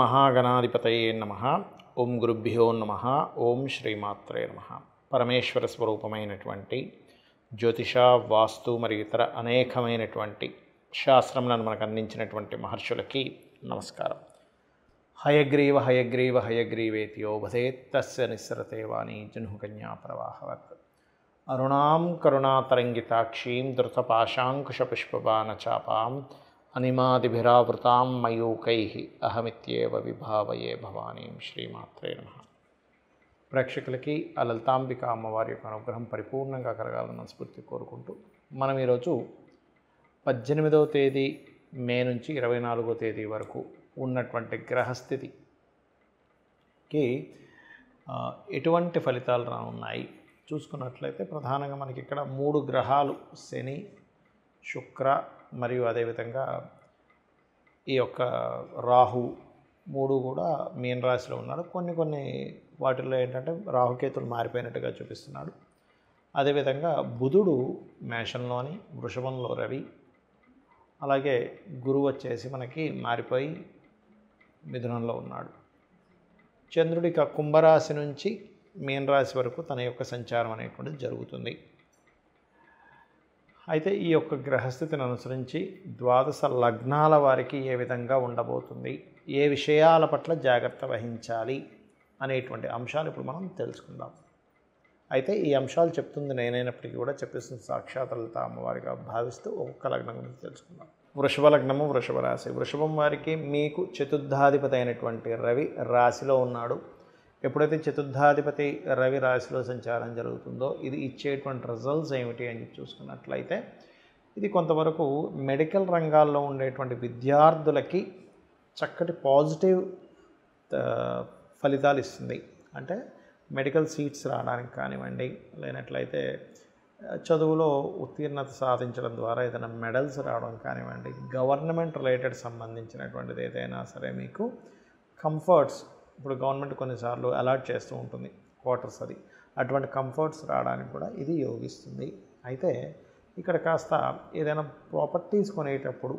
శ్రీమహాగణాధిపతయే నమః. ఓం గురుభ్యో నమః. ఓం శ్రీమాత్రే నమః. పరమేశ్వర స్వరూపమైనటువంటి జ్యోతిష, వాస్తు మరియు ఇతర అనేకమైనటువంటి శాస్త్రములను మనకు అందించినటువంటి మహర్షులకి నమస్కారం. హయగ్రీవ హయగ్రీవ హయగ్రీవేతి యో వదేత్ తస్య నిస్సరతే వాణి జహ్నుకన్యా ప్రవాహవత్. అరుణాం కరుణాతరంగితాక్షీం ధృతపాశాంకుశపుష్పబాణచాపాం అనిమాదిభిరావృతాం మయూకైః అహమిత్యేవ విభావయే భవానీం. శ్రీమాత్రే నమః. ప్రేక్షకులకి ఆ లలితాంబిక అమ్మవారి యొక్క అనుగ్రహం పరిపూర్ణంగా కలగాలని మనస్ఫూర్తి కోరుకుంటూ మనం ఈరోజు 18వ తేదీ మే నుంచి 24వ తేదీ వరకు ఉన్నటువంటి గ్రహస్థితికి ఎటువంటి ఫలితాలు రానున్నాయి చూసుకున్నట్లయితే ప్రధానంగా మనకి ఇక్కడ 3 గ్రహాలు శని, శుక్ర మరియు అదేవిధంగా ఈ యొక్క రాహు 3 కూడా మీన రాశిలో ఉన్నాడు. కొన్ని వాటిల్లో ఏంటంటే రాహుకేతులు మారిపోయినట్టుగా చూపిస్తున్నాడు. అదేవిధంగా బుధుడు మేషంలోని, వృషభంలో రవి, అలాగే గురువు వచ్చేసి మనకి మారిపోయి మిథునంలో ఉన్నాడు. చంద్రుడికి కుంభరాశి నుంచి మీనరాశి వరకు తన యొక్క సంచారం అనేటువంటిది జరుగుతుంది. అయితే ఈ యొక్క గ్రహస్థితిని అనుసరించి ద్వాదశ లగ్నాల వారికి ఏ విధంగా ఉండబోతుంది, ఏ విషయాల పట్ల జాగ్రత్త వహించాలి అనేటువంటి అంశాలు ఇప్పుడు మనం తెలుసుకుందాం. అయితే ఈ అంశాలు చెప్తుంది నేనైనప్పటికీ కూడా చెప్పేస్తుంది సాక్షాత్ లలిత అమ్మవారిగా భావిస్తూ ఒక్కొక్క లగ్నం గురించి తెలుసుకుందాం. వృషభ లగ్నము, వృషభ రాశి. వృషభం వారికి మీకు చతుర్థాధిపతి అయినటువంటి రవి రాశిలో ఉన్నాడు. ఎప్పుడైతే చతుర్థాధిపతి రవి రాశిలో సంచారం జరుగుతుందో ఇది ఇచ్చేటువంటి రిజల్ట్స్ ఏమిటి అని చూసుకున్నట్లయితే ఇది కొంతవరకు మెడికల్ రంగాల్లో ఉండేటువంటి విద్యార్థులకి చక్కటి పాజిటివ్ ఫలితాలు ఇస్తుంది. అంటే మెడికల్ సీట్స్ రావడానికి కానివ్వండి, లేనట్లయితే చదువులో ఉత్తీర్ణత సాధించడం ద్వారా ఏదైనా మెడల్స్ రావడం కానివ్వండి, గవర్నమెంట్ రిలేటెడ్ సంబంధించినటువంటిది ఏదైనా సరే మీకు కంఫర్ట్స్, ఇప్పుడు గవర్నమెంట్ కొన్నిసార్లు అలాట్ చేస్తూ ఉంటుంది క్వార్టర్స్, అటువంటి కంఫర్ట్స్ రావడానికి కూడా ఇది యోగిస్తుంది. అయితే ఇక్కడ కాస్త ఏదైనా ప్రాపర్టీస్ కొనేటప్పుడు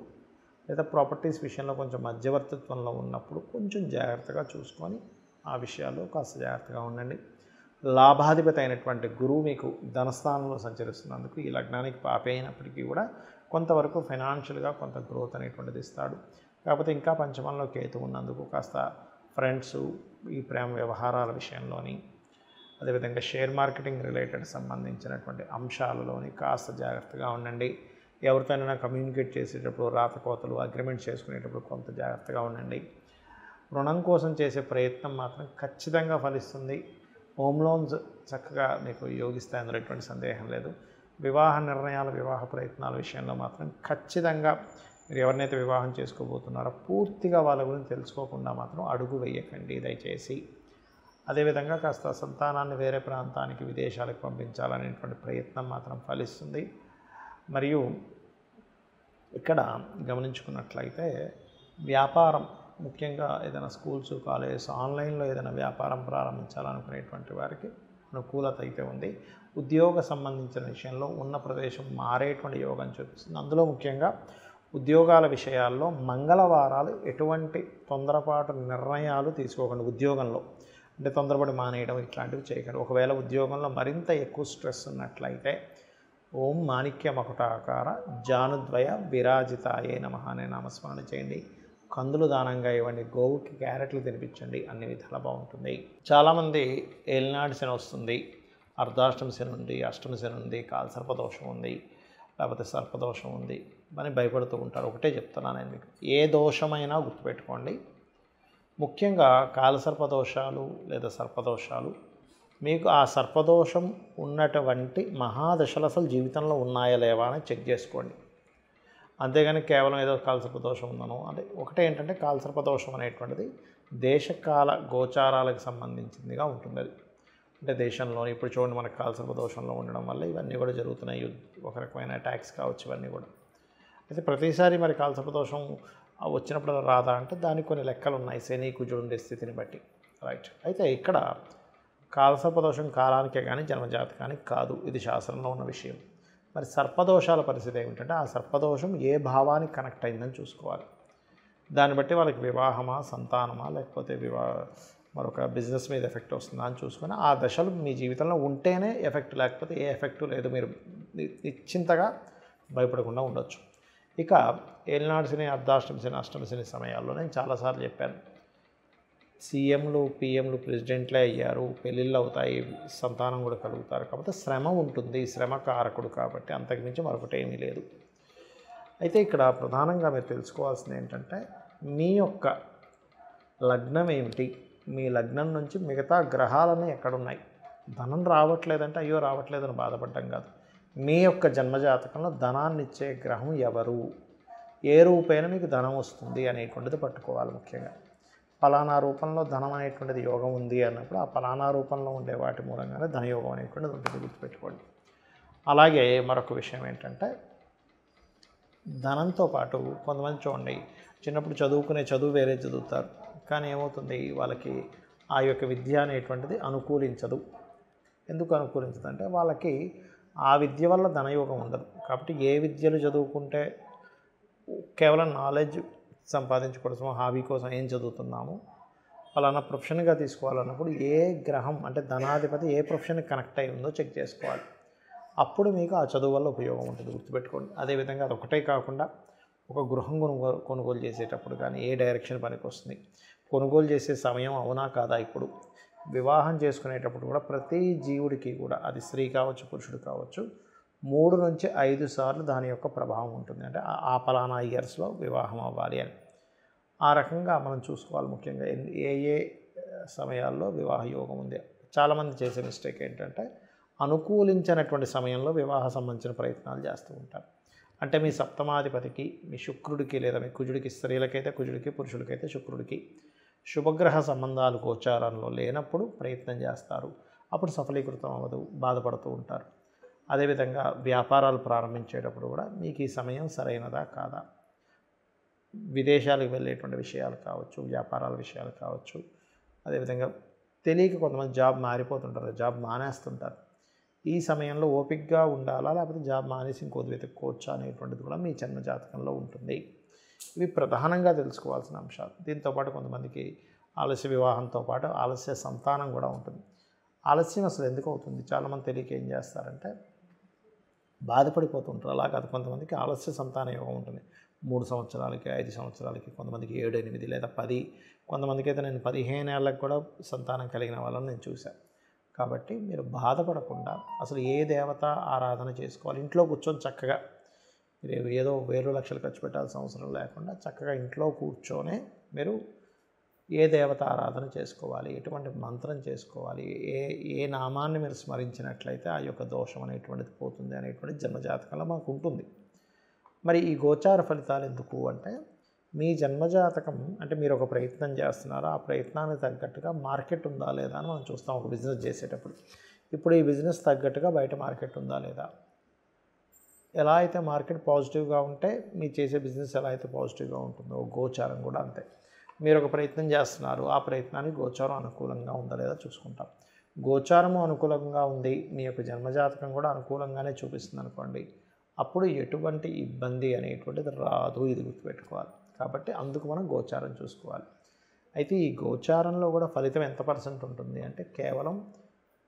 లేదా ప్రాపర్టీస్ విషయంలో కొంచెం మధ్యవర్తిత్వంలో ఉన్నప్పుడు కొంచెం జాగ్రత్తగా చూసుకొని ఆ విషయాల్లో కాస్త జాగ్రత్తగా ఉండండి. లాభాధిపతి అయినటువంటి గురువు మీకు ధనస్థానంలో సంచరిస్తున్నందుకు ఈ లగ్నానికి పాపే అయినప్పటికీ కూడా కొంతవరకు ఫైనాన్షియల్గా కొంత గ్రోత్ అనేటువంటిది ఇస్తాడు. కాకపోతే ఇంకా పంచమంలో కేతు ఉన్నందుకు కాస్త ఫ్రెండ్స్, ఈ ప్రేమ వ్యవహారాల విషయంలోని, అదేవిధంగా షేర్ మార్కెటింగ్ రిలేటెడ్ సంబంధించినటువంటి అంశాలలోని కాస్త జాగ్రత్తగా ఉండండి. ఎవరితోనైనా కమ్యూనికేట్ చేసేటప్పుడు రాతకోతలు, అగ్రిమెంట్ చేసుకునేటప్పుడు కొంత జాగ్రత్తగా ఉండండి. రుణం కోసం చేసే ప్రయత్నం మాత్రం ఖచ్చితంగా ఫలిస్తుంది. హోమ్ లోన్స్ చక్కగా మీకు యోగిస్తాయి, అందులో ఎటువంటి సందేహం లేదు. వివాహ నిర్ణయాలు, వివాహ ప్రయత్నాల విషయంలో మాత్రం ఖచ్చితంగా మీరు ఎవరినైతే వివాహం చేసుకోబోతున్నారో పూర్తిగా వాళ్ళ గురించి తెలుసుకోకుండా మాత్రం అడుగు వేయకండి దయచేసి. అదేవిధంగా కాస్త సంతానాన్ని వేరే ప్రాంతానికి, విదేశాలకు పంపించాలనేటువంటి ప్రయత్నం మాత్రం ఫలిస్తుంది. మరియు ఇక్కడ గమనించుకున్నట్లయితే వ్యాపారం, ముఖ్యంగా ఏదైనా స్కూల్స్, కాలేజెస్, ఆన్లైన్లో ఏదైనా వ్యాపారం ప్రారంభించాలనుకునేటువంటి వారికి అనుకూలత అయితే ఉంది. ఉద్యోగ సంబంధించిన విషయంలో ఉన్న ప్రదేశం మారేటువంటి యోగం చూపిస్తుంది. అందులో ముఖ్యంగా ఉద్యోగాల విషయాల్లో మంగళవారాలు ఎటువంటి తొందరపాటు నిర్ణయాలు తీసుకోకండి. ఉద్యోగంలో అంటే తొందరపడి మానేయడం ఇట్లాంటివి చేయకండి. ఒకవేళ ఉద్యోగంలో మరింత ఎక్కువ స్ట్రెస్ ఉన్నట్లయితే ఓం మాణిక్య మకుటాకార జానుద్వయ విరాజితాయే నమః అనే నామస్మరణ చేయండి. కందులు దానంగా ఇవ్వండి. గోవుకి క్యారెట్లు తినిపించండి. అన్ని విధాలా బాగుంటుంది. చాలామంది ఏలినాడు శని వస్తుంది, అర్ధాష్టమి శని ఉంది, అష్టమి శని ఉంది, కాలసర్పదోషం ఉంది, లేకపోతే సర్పదోషం ఉంది అని భయపడుతూ ఉంటారు. ఒకటే చెప్తున్నాను నేను మీకు, ఏ దోషమైనా గుర్తుపెట్టుకోండి. ముఖ్యంగా కాలసర్పదోషాలు లేదా సర్పదోషాలు, మీకు ఆ సర్పదోషం ఉన్నటువంటి మహాదశలు అసలు జీవితంలో ఉన్నాయా లేవా అని చెక్ చేసుకోండి. అంతేగాని కేవలం ఏదో కాలసర్పదోషం ఉందనో, అంటే ఒకటే ఏంటంటే కాలసర్పదోషం అనేటువంటిది దేశకాల గోచారాలకు సంబంధించిందిగా ఉంటుంది. అది అంటే దేశంలోని ఇప్పుడు చూడండి మనకు కాలసర్పదోషంలో ఉండడం వల్ల ఇవన్నీ కూడా జరుగుతున్నాయి. ఒక రకమైన అటాక్స్ కావచ్చు ఇవన్నీ కూడా. అయితే ప్రతిసారి మరి కాలసర్పదోషం వచ్చినప్పుడు రాదా అంటే దానికి కొన్ని లెక్కలు ఉన్నాయి, శని కుజుడు ఉండే స్థితిని బట్టి, రైట్. అయితే ఇక్కడ కాలసర్పదోషం కాలానికే కానీ జన్మజాతకానికి కాదు, ఇది శాస్త్రంలో ఉన్న విషయం. మరి సర్పదోషాల పరిస్థితి ఏమిటంటే ఆ సర్పదోషం ఏ భావానికి కనెక్ట్ అయిందని చూసుకోవాలి. దాన్ని బట్టి వాళ్ళకి వివాహమా, సంతానమా, లేకపోతే మరొక బిజినెస్ మీద ఎఫెక్ట్ వస్తుందా అని చూసుకొని ఆ దశలు మీ జీవితంలో ఉంటేనే ఎఫెక్ట్, లేకపోతే ఏ ఎఫెక్టు లేదు. మీరు నిశ్చింతగా భయపడకుండా ఉండొచ్చు. ఇక ఏలినాడు శని, అర్ధాష్టమి శని, అష్టమి శని సమయాల్లో నేను చాలాసార్లు చెప్పాను, సీఎంలు, పిఎంలు, ప్రెసిడెంట్లే అయ్యారు, పెళ్ళిళ్ళు అవుతాయి, సంతానం కూడా కలుగుతారు. కాబట్టి శ్రమ ఉంటుంది, శ్రమ కారకుడు కాబట్టి అంతకుమించి మరొకటి ఏమీ లేదు. అయితే ఇక్కడ ప్రధానంగా మీరు తెలుసుకోవాల్సింది ఏంటంటే, మీ యొక్క లగ్నం ఏమిటి, మీ లగ్నం నుంచి మిగతా గ్రహాలన్నీ ఎక్కడున్నాయి. ధనం రావట్లేదంటే అయ్యో రావట్లేదని బాధపడటం కాదు. మీ యొక్క జన్మజాతకంలో ధనాన్ని ఇచ్చే గ్రహం ఎవరు, ఏ రూపేణ మీకు ధనం వస్తుంది అనేటువంటిది పట్టుకోవాలి. ముఖ్యంగా ఫలానా రూపంలో ధనం అనేటువంటిది యోగం ఉంది అన్నప్పుడు ఆ ఫలానా రూపంలో ఉండే వాటి మూలంగానే ధనయోగం అనేటువంటిది ఉంటుంది, గుర్తుపెట్టుకోండి. అలాగే మరొక విషయం ఏంటంటే, ధనంతో పాటు కొంతమంది చూడండి, చిన్నప్పుడు చదువుకునే చదువు వేరే చదువుతారు, కానీ ఏమవుతుంది వాళ్ళకి ఆ యొక్క విద్య అనేటువంటిది అనుకూలించదు. ఎందుకు అనుకూలించదు అంటే వాళ్ళకి ఆ విద్య వల్ల ధనయోగం ఉండదు. కాబట్టి ఏ విద్యలు చదువుకుంటే కేవలం నాలెడ్జ్ సంపాదించుకోవడం, హాబీ కోసం ఏం చదువుతున్నాము, ఫలానా ప్రొఫెషన్గా తీసుకోవాలన్నప్పుడు ఏ గ్రహం అంటే ధనాధిపతి ఏ ప్రొఫెషన్కి కనెక్ట్ అయి ఉందో చెక్ చేసుకోవాలి. అప్పుడు మీకు ఆ చదువు వల్ల ఉపయోగం ఉంటుంది, గుర్తుపెట్టుకోండి. అదేవిధంగా అది ఒకటే కాకుండా ఒక గృహం కొనుగోలు చేసేటప్పుడు కానీ ఏ డైరెక్షన్ పనికి వస్తుంది, కొనుగోలు చేసే సమయం అవునా కాదా, ఇప్పుడు వివాహం చేసుకునేటప్పుడు కూడా ప్రతి జీవుడికి కూడా అది స్త్రీ కావచ్చు, పురుషుడు కావచ్చు, 3 నుంచి 5 సార్లు దాని యొక్క ప్రభావం ఉంటుంది. అంటే ఆ పలానా ఇయర్స్లో వివాహం అవ్వాలి అని ఆ రకంగా మనం చూసుకోవాలి. ముఖ్యంగా ఏ ఏ సమయాల్లో వివాహ యోగం ఉంది. చాలామంది చేసే మిస్టేక్ ఏంటంటే, అనుకూలించినటువంటి సమయంలో వివాహ సంబంధించిన ప్రయత్నాలు చేస్తూ ఉంటారు. అంటే మీ సప్తమాధిపతికి, మీ శుక్రుడికి లేదా మీ కుజుడికి, స్త్రీలకైతే కుజుడికి, పురుషులకైతే శుక్రుడికి శుభగ్రహ సంబంధాలు గోచారంలో లేనప్పుడు ప్రయత్నం చేస్తారు. అప్పుడు సఫలీకృతం అవ్వదు, బాధపడుతూ ఉంటారు. అదేవిధంగా వ్యాపారాలు ప్రారంభించేటప్పుడు కూడా మీకు ఈ సమయం సరైనదా కాదా, విదేశాలకు వెళ్ళేటువంటి విషయాలు కావచ్చు, వ్యాపారాల విషయాలు కావచ్చు. అదేవిధంగా తెలియక కొంతమంది జాబ్ మారిపోతుంటారు, జాబ్ మానేస్తుంటారు. ఈ సమయంలో ఓపికగా ఉండాలా, లేకపోతే జాబ్ మానేసి ఇంకోది వెతుక్కోవచ్చా అనేటువంటిది కూడా మీ జన్మ జాతకంలో ఉంటుంది. ఇవి ప్రధానంగా తెలుసుకోవాల్సిన అంశాలు. దీంతోపాటు కొంతమందికి ఆలస్య వివాహంతో పాటు ఆలస్య సంతానం కూడా ఉంటుంది. ఆలస్యం అసలు ఎందుకు అవుతుంది, చాలామంది తెలియక ఏం చేస్తారంటే బాధపడిపోతుంటారు. అలా కాదు, కొంతమందికి ఆలస్య సంతాన యోగం ఉంటుంది. 3 సంవత్సరాలకి, 5 సంవత్సరాలకి, కొంతమందికి 7, 8 లేదా 10, కొంతమందికి అయితే నేను 15 ఏళ్ళకి కూడా సంతానం కలిగిన వాళ్ళని నేను చూశాను. కాబట్టి మీరు బాధపడకుండా అసలు ఏ దేవత ఆరాధన చేసుకోవాలి, ఇంట్లో కూర్చొని చక్కగా మీరు ఏదో వేలు లక్షలు ఖర్చు పెట్టాల్సిన అవసరం లేకుండా చక్కగా ఇంట్లో కూర్చొనే మీరు ఏ దేవత ఆరాధన చేసుకోవాలి, ఎటువంటి మంత్రం చేసుకోవాలి, ఏ నామాన్ని మీరు స్మరించినట్లయితే ఆ యొక్క దోషం అనేటువంటిది పోతుంది అనేటువంటిది జన్మజాతకంలో మాకు ఉంటుంది. మరి ఈ గోచార ఫలితాలు ఎందుకు అంటే, మీ జన్మజాతకం అంటే మీరు ఒక ప్రయత్నం చేస్తున్నారో ఆ ప్రయత్నానికి తగ్గట్టుగా మార్కెట్ ఉందా లేదా అని మనం చూస్తాం ఒక బిజినెస్ చేసేటప్పుడు. ఇప్పుడు ఈ బిజినెస్ తగ్గట్టుగా బయట మార్కెట్ ఉందా లేదా, ఎలా అయితే మార్కెట్ పాజిటివ్గా ఉంటే మీరు చేసే బిజినెస్ ఎలా అయితే పాజిటివ్గా ఉంటుందో గోచారం కూడా అంతే. మీరు ఒక ప్రయత్నం చేస్తున్నారు, ఆ ప్రయత్నానికి గోచారం అనుకూలంగా ఉందా లేదా చూసుకుంటాం. గోచారము అనుకూలంగా ఉంది, మీ యొక్క జన్మజాతకం కూడా అనుకూలంగానే చూపిస్తుంది అనుకోండి, అప్పుడు ఎటువంటి ఇబ్బంది అనేటువంటిది రాదు, ఇది గుర్తుపెట్టుకోవాలి. కాబట్టి అందుకు మనం గోచారం చూసుకోవాలి. అయితే ఈ గోచారంలో కూడా ఫలితం ఎంత % ఉంటుంది అంటే, కేవలం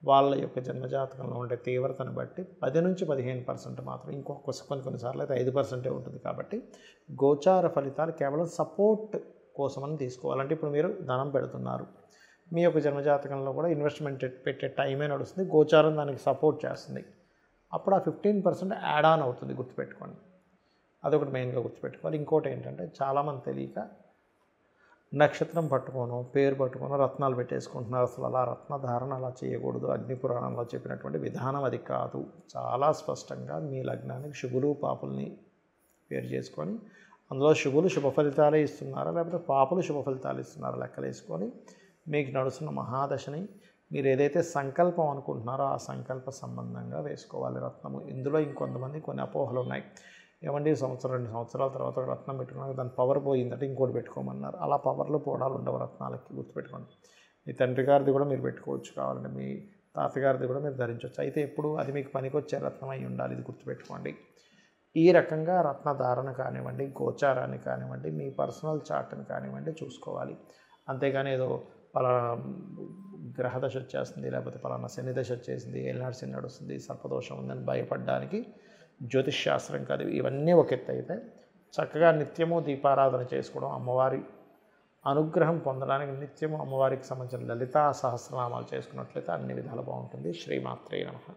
వాళ్ళ యొక్క జన్మజాతకంలో ఉండే తీవ్రతను బట్టి 10 నుంచి 15% మాత్రం, కొన్నిసార్లు అయితే 5% ఉంటుంది. కాబట్టి గోచార ఫలితాలు కేవలం సపోర్ట్ కోసమని తీసుకోవాలంటే, ఇప్పుడు మీరు ధనం పెడుతున్నారు, మీ యొక్క జన్మజాతకంలో కూడా ఇన్వెస్ట్మెంట్ పెట్టే టైమే నడుస్తుంది, గోచారం దానికి సపోర్ట్ చేస్తుంది, అప్పుడు ఆ 15% యాడ్ ఆన్ అవుతుంది, గుర్తుపెట్టుకోండి. అదొకటి మెయిన్గా గుర్తుపెట్టుకోవాలి. ఇంకోటి ఏంటంటే, చాలామంది తెలియక నక్షత్రం పట్టుకోను, పేరు పట్టుకోను రత్నాలు పెట్టేసుకుంటున్నారు. అసలు అలా రత్నధారణ అలా చేయకూడదు. అగ్నిపురాణంలో చెప్పినటువంటి విధానం అది కాదు. చాలా స్పష్టంగా మీ లగ్నానికి శుభులు పాపుల్ని పేరు చేసుకొని, అందులో శుభులు శుభ ఫలితాలే ఇస్తున్నారా లేకపోతే పాపులు శుభ ఫలితాలు ఇస్తున్నారా లెక్కలేసుకొని, మీకు నడుస్తున్న మహాదశని మీరు ఏదైతే సంకల్పం అనుకుంటున్నారో ఆ సంకల్ప సంబంధంగా వేసుకోవాలి రత్నము. ఇందులో ఇంకొంతమంది కొన్ని అపోహలు ఉన్నాయి. ఏమండి 1 సంవత్సరం 2 సంవత్సరాల తర్వాత రత్నం పెట్టుకున్నాక దాని పవర్ పోయిందంటే ఇంకోటి పెట్టుకోమన్నారు. అలా పవర్లో పోవడాలు ఉండవు రత్నాలకి, గుర్తుపెట్టుకోండి. మీ తండ్రి గారిది కూడా మీరు పెట్టుకోవచ్చు, కావాలంటే మీ తాతగారిది కూడా మీరు ధరించవచ్చు. అయితే ఎప్పుడు అది మీకు పనికొచ్చే రత్నం అయి ఉండాలి, ఇది గుర్తుపెట్టుకోండి. ఈ రకంగా రత్నధారణ కానివ్వండి, గోచారాన్ని కానివ్వండి, మీ పర్సనల్ చార్ట్‌ని కానివ్వండి చూసుకోవాలి. అంతేగాని ఏదో పలానా గ్రహదశ వచ్చేస్తుంది, లేకపోతే పలానా శని దశ వచ్చేసింది, ఏలినాడు శని నడుస్తుంది, సర్పదోషం ఉందని భయపడడానికి జ్యోతిష్ శాస్త్రం కాదు. ఇవన్నీ ఒక ఎత్తు అయితే చక్కగా నిత్యము దీపారాధన చేసుకోవడం, అమ్మవారి అనుగ్రహం పొందడానికి నిత్యము అమ్మవారికి సంబంధించిన లలితా సహస్రనామాలు చేసుకున్నట్లయితే అన్ని విధాలు బాగుంటుంది. శ్రీమాత్రే నమః.